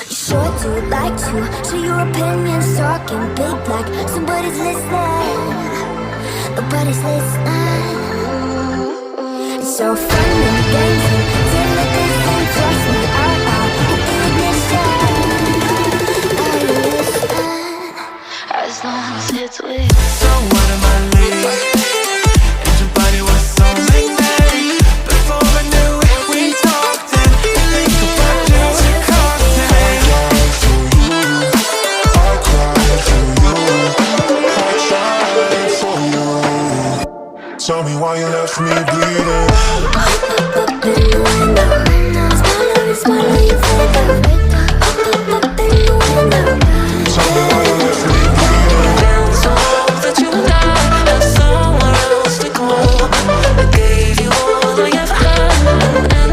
You sure do like to share your opinions, talking big like somebody's listening. Nobody's listening. It's so fun and games until it isn't. Trust me, I'll hit the ignition. Are you listening? As long as it's with. So what am I leaving? And your body was so magnetic. Before I knew it, we talked and you think about just costing me. I cried for you. I tried for you. Tell me why you left me bleeding. Up in the window, smiling, you fake up. Up in the window. Tell me why you left me bleeding. So that you died, have somewhere else to go. I gave you all I ever had, and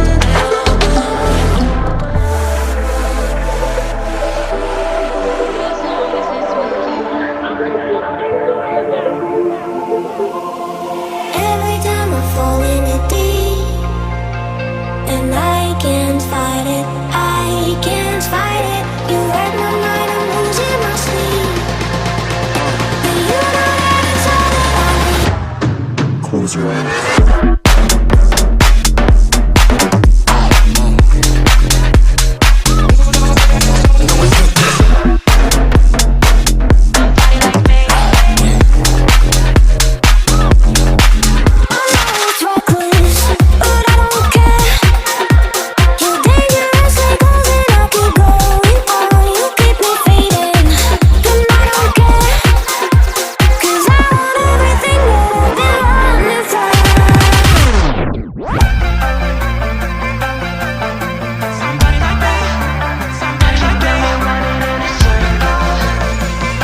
Every time I fall in it deep, and I can't fight it, I can't fight it. You read my mind, I'm losing my sleep. But you know that it's all that I need. Close your eyes. It's reckless, but I don't care. You're dangerous like goals and I keep going on. You keep me fading, and I don't care. 'Cause I want everything that I've been running from. somebody like that, somebody like that. Running in a circle,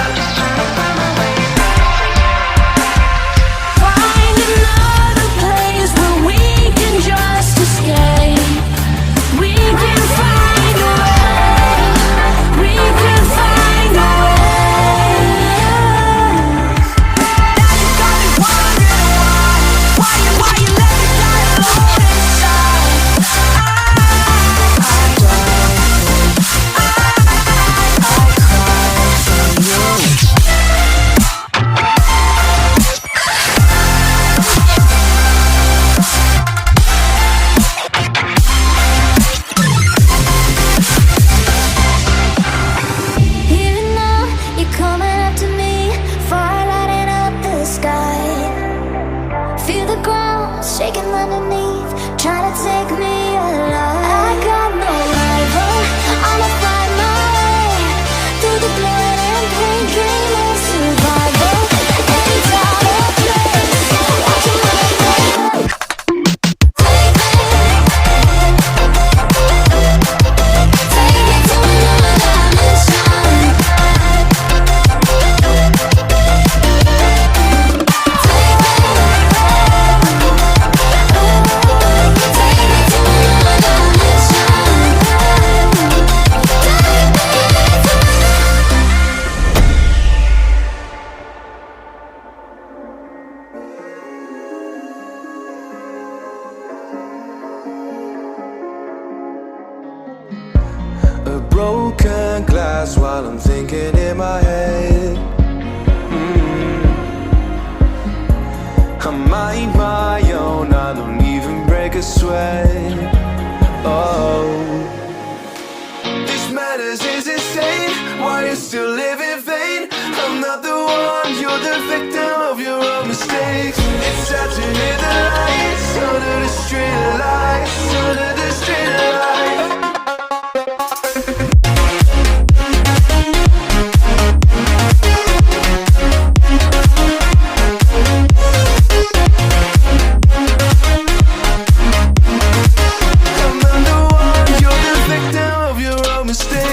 I'm just trying to find my way back. Find another place where we can just escape. We can find a way. We can find a way. Now you got me wondering why you let me die alone inside. Even now, you're coming up to me, fire lighting up the sky. Feel the ground shaking underneath, trying to take me alive. I got no rival, I'ma find my way through the blood and pain, game of survival. Any time or place, watching my life. Take me to another dimension. A broken glass while I'm thinking in my head. I mind my own, I don't even break a sweat. Oh, this madness is insane. Why you still live in vain? I'm not the one, you're the victim of your own mistakes. It's sad to hear the lights under the street lights, under the street lights. I'm not the one, you're the victim of your own mistakes.